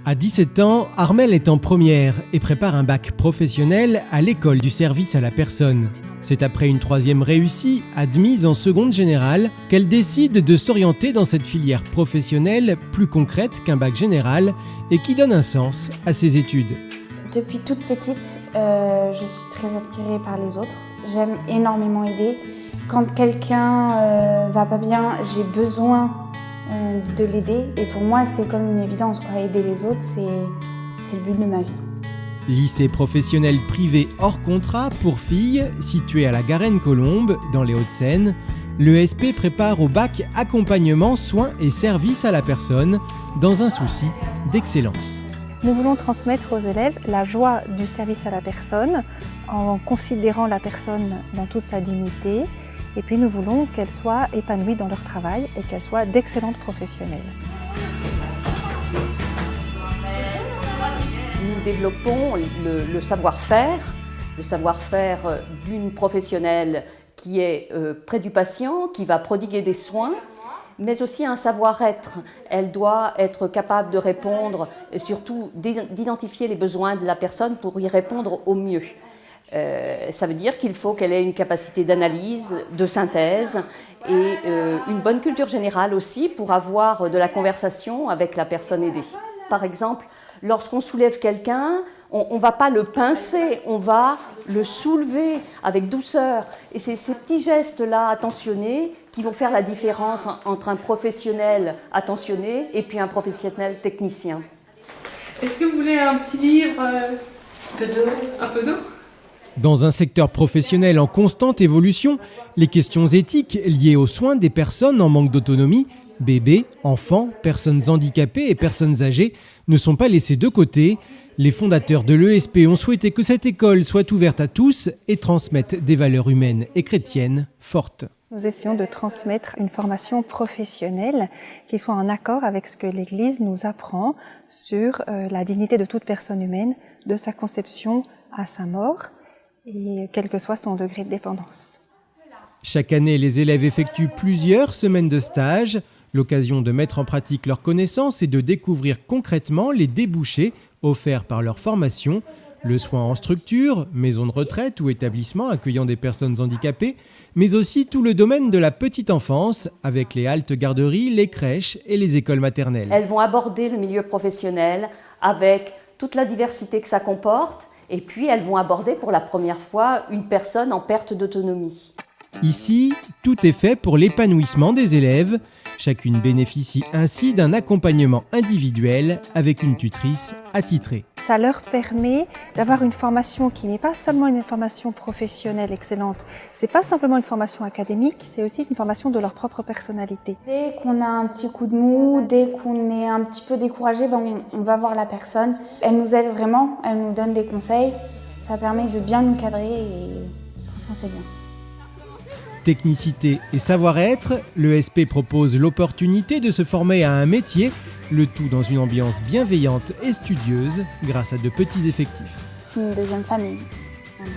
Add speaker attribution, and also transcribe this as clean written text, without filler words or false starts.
Speaker 1: À 17 ans, Armelle est en première et prépare un bac professionnel à l'école du service à la personne. C'est après une troisième réussie, admise en seconde générale, qu'elle décide de s'orienter dans cette filière professionnelle plus concrète qu'un bac général et qui donne un sens à ses études.
Speaker 2: Depuis toute petite, je suis très attirée par les autres. J'aime énormément aider. Quand quelqu'un va pas bien, j'ai besoin de l'aider. Et pour moi, c'est comme une évidence, quoi. Aider les autres, c'est le but de ma vie.
Speaker 1: Lycée professionnel privé hors contrat pour filles, situé à la Garenne-Colombes, dans les Hauts-de-Seine, l'ESP prépare au bac accompagnement, soins et services à la personne, dans un souci d'excellence.
Speaker 3: Nous voulons transmettre aux élèves la joie du service à la personne, en considérant la personne dans toute sa dignité. Et puis nous voulons qu'elles soient épanouies dans leur travail et qu'elles soient d'excellentes professionnelles.
Speaker 4: Nous développons le savoir-faire d'une professionnelle qui est près du patient, qui va prodiguer des soins, mais aussi un savoir-être. Elle doit être capable de répondre et surtout d'identifier les besoins de la personne pour y répondre au mieux. Ça veut dire qu'il faut qu'elle ait une capacité d'analyse, de synthèse et une bonne culture générale aussi pour avoir de la conversation avec la personne aidée. Par exemple, lorsqu'on soulève quelqu'un, on ne va pas le pincer, on va le soulever avec douceur. Et c'est ces petits gestes-là attentionnés qui vont faire la différence entre un professionnel attentionné et puis un professionnel technicien.
Speaker 5: Est-ce que vous voulez un petit livre, un peu d'eau?
Speaker 1: Dans un secteur professionnel en constante évolution, les questions éthiques liées aux soins des personnes en manque d'autonomie, bébés, enfants, personnes handicapées et personnes âgées, ne sont pas laissées de côté. Les fondateurs de l'ESP ont souhaité que cette école soit ouverte à tous et transmette des valeurs humaines et chrétiennes fortes.
Speaker 3: Nous essayons de transmettre une formation professionnelle qui soit en accord avec ce que l'Église nous apprend sur la dignité de toute personne humaine, de sa conception à sa mort, et quel que soit son degré de dépendance.
Speaker 1: Chaque année, les élèves effectuent plusieurs semaines de stage, l'occasion de mettre en pratique leurs connaissances et de découvrir concrètement les débouchés offerts par leur formation, le soin en structure, maison de retraite ou établissement accueillant des personnes handicapées, mais aussi tout le domaine de la petite enfance avec les haltes garderies, les crèches et les écoles maternelles.
Speaker 4: Elles vont aborder le milieu professionnel avec toute la diversité que ça comporte. Et puis, elles vont aborder pour la première fois une personne en perte d'autonomie.
Speaker 1: Ici, tout est fait pour l'épanouissement des élèves. Chacune bénéficie ainsi d'un accompagnement individuel avec une tutrice attitrée.
Speaker 3: Ça leur permet d'avoir une formation qui n'est pas seulement une formation professionnelle excellente, c'est pas simplement une formation académique, c'est aussi une formation de leur propre personnalité.
Speaker 2: Dès qu'on a un petit coup de mou, dès qu'on est un petit peu découragé, on va voir la personne. Elle nous aide vraiment, elle nous donne des conseils. Ça permet de bien nous cadrer et franchement c'est bien.
Speaker 1: Technicité et savoir-être, l'ESP propose l'opportunité de se former à un métier, le tout dans une ambiance bienveillante et studieuse grâce à de petits effectifs.
Speaker 2: C'est une deuxième famille. Voilà.